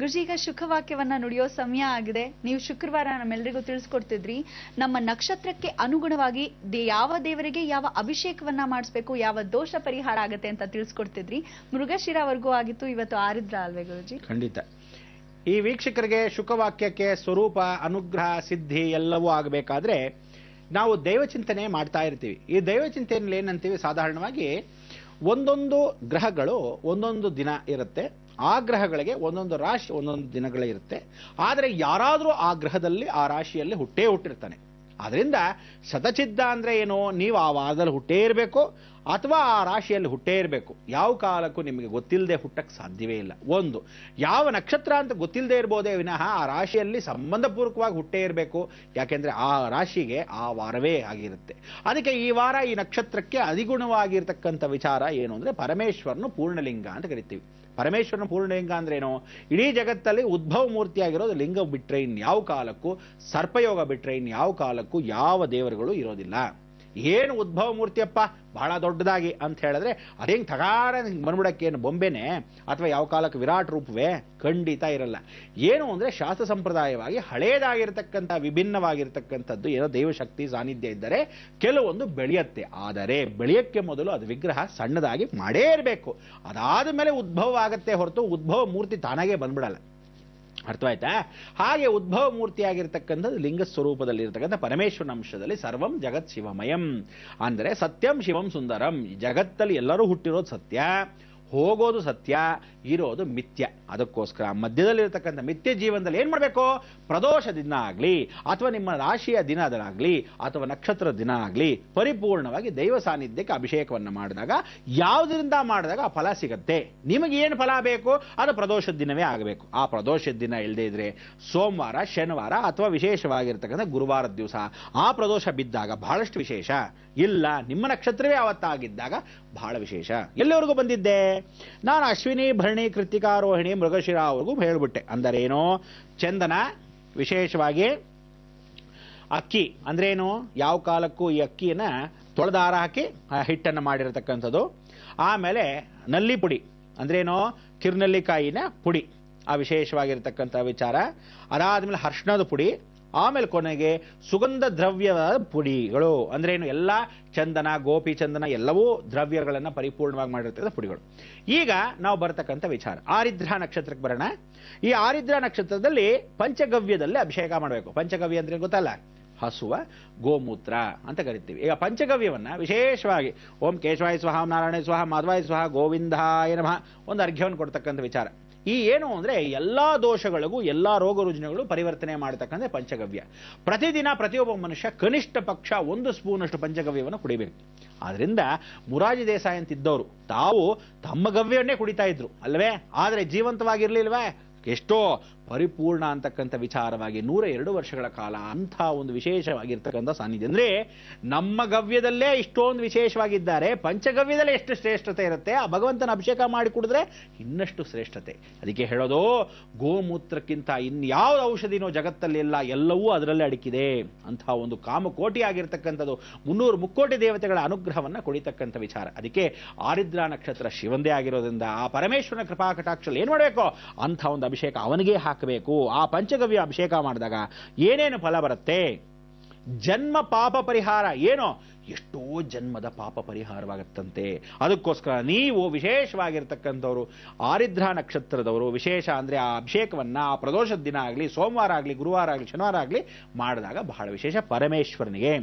ಗುರುಜಿ, ಈಗ ಶುಕವಾಕ್ಯವನ್ನ ನುಡಿಯೋ ಸಮಯ ಆಗಿದೆ. ನೀವು ಶುಕ್ರವಾರ ನಮ್ಮೆಲ್ಲರಿಗೂ ತಿಳಿಸ್ಕೊಡ್ತಿದ್ರಿ ನಮ್ಮ ನಕ್ಷತ್ರಕ್ಕೆ ಅನುಗುಣವಾಗಿ ಯಾವ ದೇವರಿಗೆ ಯಾವ ಅಭಿಷೇಕವನ್ನ ಮಾಡಿಸ್ಬೇಕು, ಯಾವ ದೋಷ ಪರಿಹಾರ ಆಗತ್ತೆ ಅಂತ ತಿಳಿಸ್ಕೊಡ್ತಿದ್ರಿ. ಮೃಗಶಿರವರೆಗೂ ಆಗಿತ್ತು, ಇವತ್ತು ಆರಿದ್ರ ಅಲ್ವೇ ಗುರುಜಿ? ಖಂಡಿತ. ಈ ವೀಕ್ಷಕರಿಗೆ ಶುಕವಾಕ್ಯಕ್ಕೆ ಸ್ವರೂಪ, ಅನುಗ್ರಹ, ಸಿದ್ಧಿ ಎಲ್ಲವೂ ಆಗಬೇಕಾದ್ರೆ ನಾವು ದೈವಚಿಂತನೆ ಮಾಡ್ತಾ ಇರ್ತೀವಿ. ಈ ದೈವಚಿಂತನೆಯಲ್ಲಿ ಏನಂತೀವಿ, ಸಾಧಾರಣವಾಗಿ ಒಂದೊಂದು ಗ್ರಹಗಳು ಒಂದೊಂದು ದಿನ ಇರುತ್ತೆ. ಆ ಗ್ರಹಗಳಿಗೆ ಒಂದೊಂದು ರಾಶಿ ಒಂದೊಂದು ದಿನಗಳೇ ಇರುತ್ತೆ. ಆದರೆ ಯಾರಾದರೂ ಆ ಗ್ರಹದಲ್ಲಿ ಆ ರಾಶಿಯಲ್ಲಿ ಹುಟ್ಟಿರ್ತಾನೆ. ಆದ್ರಿಂದ ಶತಚಿದ್ದ ಅಂದ್ರೆ ಏನು, ನೀವು ಆ ವಾರದಲ್ಲಿ ಹುಟ್ಟೇ ಇರಬೇಕು ಅಥವಾ ಆ ರಾಶಿಯಲ್ಲಿ ಹುಟ್ಟೇ ಇರಬೇಕು. ಯಾವ ಕಾಲಕ್ಕೂ ನಿಮಗೆ ಗೊತ್ತಿಲ್ಲದೆ ಹುಟ್ಟಕ್ಕೆ ಸಾಧ್ಯವೇ ಇಲ್ಲ. ಒಂದು, ಯಾವ ನಕ್ಷತ್ರ ಅಂತ ಗೊತ್ತಿಲ್ಲದೆ ಇರ್ಬೋದೇ ವಿನಃ ಆ ರಾಶಿಯಲ್ಲಿ ಸಂಬಂಧಪೂರ್ವಕವಾಗಿ ಹುಟ್ಟೇ ಇರಬೇಕು. ಯಾಕೆಂದ್ರೆ ಆ ರಾಶಿಗೆ ಆ ವಾರವೇ ಆಗಿರುತ್ತೆ. ಅದಕ್ಕೆ ಈ ವಾರ ಈ ನಕ್ಷತ್ರಕ್ಕೆ ಅಧಿಗುಣವಾಗಿರ್ತಕ್ಕಂಥ ವಿಚಾರ ಏನು ಅಂದ್ರೆ ಪರಮೇಶ್ವರನು ಪೂರ್ಣಲಿಂಗ ಅಂತ ಕರಿತೀವಿ. ಪರಮೇಶ್ವರನ ಪೂರ್ಣಲಿಂಗ ಅಂದ್ರೇನು, ಇಡೀ ಜಗತ್ತಲ್ಲಿ ಉದ್ಭವ ಮೂರ್ತಿಯಾಗಿರೋದು ಲಿಂಗ ಬಿಟ್ರೆ ಇನ್ಯಾವ ಕಾಲಕ್ಕೂ, ಸರ್ಪಯೋಗ ಬಿಟ್ರೆ ಇನ್ಯಾವ ಕಾಲಕ್ಕೂ ಯಾವ ದೇವರುಗಳು ಇರೋದಿಲ್ಲ. ಏನು ಉದ್ಭವ ಮೂರ್ತಿಯಪ್ಪ ಬಹಳ ದೊಡ್ಡದಾಗಿ ಅಂತ ಹೇಳಿದ್ರೆ ಅದೇಂಗ್ ತಗಾರ ಬಂದ್ಬಿಡಕ್ಕೇನು ಬೊಂಬೆನೆ ಅಥವಾ ಯಾವ ಕಾಲಕ್ಕೆ ವಿರಾಟ್ ರೂಪವೇ? ಖಂಡಿತ ಇರಲ್ಲ. ಏನು ಅಂದ್ರೆ ಶಾಸ್ತ್ರ ಸಂಪ್ರದಾಯವಾಗಿ ಹಳೇದಾಗಿರ್ತಕ್ಕಂಥ ವಿಭಿನ್ನವಾಗಿರ್ತಕ್ಕಂಥದ್ದು ಏನೋ ದೈವಶಕ್ತಿ ಸಾನ್ನಿಧ್ಯ ಇದ್ದರೆ ಕೆಲವೊಂದು ಬೆಳೆಯುತ್ತೆ. ಆದರೆ ಬೆಳೆಯಕ್ಕೆ ಮೊದಲು ಅದು ವಿಗ್ರಹ ಸಣ್ಣದಾಗಿ ಮಾಡೇ ಇರಬೇಕು. ಅದಾದ ಮೇಲೆ ಉದ್ಭವ ಆಗತ್ತೆ ಹೊರತು ಉದ್ಭವ ಮೂರ್ತಿ ತಾನಾಗೆ ಬಂದ್ಬಿಡಲ್ಲ. ಅರ್ಥವಾಯ್ತಾ? ಹಾಗೆ ಉದ್ಭವ ಮೂರ್ತಿಯಾಗಿರ್ತಕ್ಕಂಥದ್ದು ಲಿಂಗ ಸ್ವರೂಪದಲ್ಲಿರ್ತಕ್ಕಂಥ ಪರಮೇಶ್ವರನ ಅಂಶದಲ್ಲಿ ಸರ್ವಂ ಜಗತ್ ಶಿವಮಯಂ ಅಂದರೆ ಸತ್ಯಂ ಶಿವಂ ಸುಂದರಂ. ಜಗತ್ತಲ್ಲಿ ಎಲ್ಲರೂ ಹುಟ್ಟಿರೋದು ಸತ್ಯ, ಹೋಗೋದು ಸತ್ಯ, ಇರೋದು ಮಿಥ್ಯ. ಅದಕ್ಕೋಸ್ಕರ ಮಧ್ಯದಲ್ಲಿರ್ತಕ್ಕಂಥ ಮಿಥ್ಯ ಜೀವನದಲ್ಲಿ ಏನ್ ಮಾಡಬೇಕು, ಪ್ರದೋಷ ದಿನ ಆಗ್ಲಿ ಅಥವಾ ನಿಮ್ಮ ರಾಶಿಯ ದಿನದಲ್ಲಾಗ್ಲಿ ಅಥವಾ ನಕ್ಷತ್ರ ದಿನ ಆಗ್ಲಿ ಪರಿಪೂರ್ಣವಾಗಿ ದೈವ ಸಾನ್ನಿಧ್ಯಕ್ಕೆ ಅಭಿಷೇಕವನ್ನು ಮಾಡಿದಾಗ, ಯಾವುದರಿಂದ ಮಾಡಿದಾಗ ಆ ಫಲ ಸಿಗತ್ತೆ. ನಿಮಗೆ ಏನು ಫಲ ಬೇಕು ಅದು ಪ್ರದೋಷದ ದಿನವೇ ಆಗಬೇಕು. ಆ ಪ್ರದೋಷದ ದಿನ ಇಲ್ಲದೆ ಇದ್ರೆ ಸೋಮವಾರ, ಶನಿವಾರ ಅಥವಾ ವಿಶೇಷವಾಗಿರ್ತಕ್ಕಂಥ ಗುರುವಾರದ ದಿವಸ ಆ ಪ್ರದೋಷ ಬಿದ್ದಾಗ ಬಹಳಷ್ಟು ವಿಶೇಷ. ಇಲ್ಲ ನಿಮ್ಮ ನಕ್ಷತ್ರವೇ ಅವತ್ತಾಗಿದ್ದಾಗ ಬಹಳ ವಿಶೇಷ. ಎಲ್ಲಿವರೆಗೂ ಬಂದಿದ್ದೆ ನಾನು? ಅಶ್ವಿನಿ, ಭರಣಿ, ಕೃತಿಕಾ, ರೋಹಿಣಿ, ಮೃಗಶಿರ ಅವರೆಗೂ ಹೇಳ್ಬಿಟ್ಟೆ. ಅಂದರೇನು, ಚಂದನ, ವಿಶೇಷವಾಗಿ ಅಕ್ಕಿ ಅಂದ್ರೇನು, ಯಾವ ಕಾಲಕ್ಕೂ ಈ ಅಕ್ಕಿಯನ್ನ ತೊಳೆದಾರ ಹಾಕಿ ಹಿಟ್ಟನ್ನು ಮಾಡಿರತಕ್ಕಂಥದ್ದು. ಆಮೇಲೆ ನಲ್ಲಿ ಪುಡಿ ಅಂದ್ರೇನು, ಕಿರ್ನಲ್ಲಿಕಾಯಿನ ಪುಡಿ, ಆ ವಿಶೇಷವಾಗಿರ್ತಕ್ಕಂಥ ವಿಚಾರ. ಅದಾದ್ಮೇಲೆ ಅರ್ಶಿಣದ ಪುಡಿ. ಆಮೇಲೆ ಕೊನೆಗೆ ಸುಗಂಧ ದ್ರವ್ಯದ ಪುಡಿಗಳು ಅಂದ್ರೇನು, ಎಲ್ಲ ಚಂದನ, ಗೋಪಿ ಚಂದನ ಎಲ್ಲವೂ ದ್ರವ್ಯಗಳನ್ನು ಪರಿಪೂರ್ಣವಾಗಿ ಮಾಡಿರ್ತಕ್ಕಂಥ ಪುಡಿಗಳು. ಈಗ ನಾವು ಬರ್ತಕ್ಕಂಥ ವಿಚಾರ ಆರಿದ್ರ ನಕ್ಷತ್ರಕ್ಕೆ ಬರೋಣ. ಈ ಆರಿದ್ರ ನಕ್ಷತ್ರದಲ್ಲಿ ಪಂಚಗವ್ಯದಲ್ಲಿ ಅಭಿಷೇಕ ಮಾಡಬೇಕು. ಪಂಚಗವ್ಯ ಅಂದ್ರೆ ಗೊತ್ತಲ್ಲ, ಹಸುವ ಗೋಮೂತ್ರ ಅಂತ ಕರಿತೀವಿ. ಈಗ ಪಂಚಗವ್ಯವನ್ನ ವಿಶೇಷವಾಗಿ ಓಂ ಕೇಶವಾಯ ಸ್ವಹ, ನಾರಾಯಣ ಸ್ವಹ, ಮಾಧವಾಯ ಸ್ವಹ, ಗೋವಿಂದಾಯ ನಮಃ ಒಂದು ಅರ್ಘ್ಯವನ್ನು ಕೊಡ್ತಕ್ಕಂಥ ವಿಚಾರ. ಈ ಏನು ಅಂದ್ರೆ ಎಲ್ಲಾ ದೋಷಗಳಿಗೂ ಎಲ್ಲಾ ರೋಗ ರುಜಿನಗಳು ಪರಿವರ್ತನೆ ಮಾಡತಕ್ಕಂಥ ಪಂಚಗವ್ಯ. ಪ್ರತಿದಿನ ಪ್ರತಿಯೊಬ್ಬ ಮನುಷ್ಯ ಕನಿಷ್ಠ ಪಕ್ಷ 1 ಸ್ಪೂನಷ್ಟು ಪಂಚಗವ್ಯವನ್ನು ಕುಡಿಬೇಕು. ಆದ್ರಿಂದ ಮುರಾಜಿ ದೇಸಾಯಿ ಅಂತಿದ್ದವರು ತಾವು ತಮ್ಮ ಗವ್ಯವನ್ನೇ ಕುಡಿತಾ ಇದ್ರು ಅಲ್ವೇ, ಆದರೆ ಜೀವಂತವಾಗಿರ್ಲಿಲ್ವೇ? ಎಷ್ಟೋ ಪರಿಪೂರ್ಣ ಅಂತಕ್ಕಂಥ ವಿಚಾರವಾಗಿ 102 ವರ್ಷಗಳ ಕಾಲ ಅಂಥ ಒಂದು ವಿಶೇಷವಾಗಿರ್ತಕ್ಕಂಥ ಸಾನ್ನಿಧ್ಯ. ಅಂದ್ರೆ ನಮ್ಮ ಗವ್ಯದಲ್ಲೇ ಇಷ್ಟೊಂದು ವಿಶೇಷವಾಗಿದ್ದಾರೆ, ಪಂಚಗವ್ಯದಲ್ಲೇ ಎಷ್ಟು ಶ್ರೇಷ್ಠತೆ ಇರುತ್ತೆ. ಆ ಭಗವಂತನ ಅಭಿಷೇಕ ಮಾಡಿ ಕುಡಿದ್ರೆ ಇನ್ನಷ್ಟು ಶ್ರೇಷ್ಠತೆ. ಅದಕ್ಕೆ ಹೇಳೋದು, ಗೋಮೂತ್ರಕ್ಕಿಂತ ಇನ್ಯಾವ ಔಷಧಿನೋ ಜಗತ್ತಲ್ಲಿ ಇಲ್ಲ, ಎಲ್ಲವೂ ಅದರಲ್ಲೇ ಅಡಕಿದೆ. ಅಂತಹ ಒಂದು ಕಾಮಕೋಟಿ ಆಗಿರ್ತಕ್ಕಂಥದ್ದು 300 ಮುಕ್ಕೋಟಿ ದೇವತೆಗಳ ಅನುಗ್ರಹವನ್ನ ಕುಡಿತಕ್ಕಂಥ ವಿಚಾರ. ಅದಕ್ಕೆ ಆರಿದ್ರ ನಕ್ಷತ್ರ ಶಿವಂದೇ ಆಗಿರೋದ್ರಿಂದ ಆ ಪರಮೇಶ್ವರನ ಕೃಪಾ ಕಟಾಕ್ಷ ಏನ್ ಮಾಡಬೇಕು, ಅಂಥ ಒಂದು ಅಭಿಷೇಕ ಅವನಿಗೆ ಹಾಕಬೇಕು. ಆ ಪಂಚಗವ್ಯ ಅಭಿಷೇಕ ಮಾಡಿದಾಗ ಏನೇನು ಫಲ ಬರುತ್ತೆ? ಜನ್ಮ ಪಾಪ ಪರಿಹಾರ. ಏನೋ ಎಷ್ಟೋ ಜನ್ಮದ ಪಾಪ ಪರಿಹಾರವಾಗುತ್ತಂತೆ. ಅದಕ್ಕೋಸ್ಕರ ನೀವು ವಿಶೇಷವಾಗಿರ್ತಕ್ಕಂಥವ್ರು ಆರಿದ್ರ ನಕ್ಷತ್ರದವರು ವಿಶೇಷ ಅಂದ್ರೆ ಆ ಅಭಿಷೇಕವನ್ನ ಆ ಪ್ರದೋಷದ ದಿನ ಆಗಲಿ, ಸೋಮವಾರ ಆಗಲಿ, ಗುರುವಾರ ಆಗಲಿ, ಶನಿವಾರ ಆಗಲಿ ಮಾಡಿದಾಗ ಬಹಳ ವಿಶೇಷ ಪರಮೇಶ್ವರನಿಗೆ.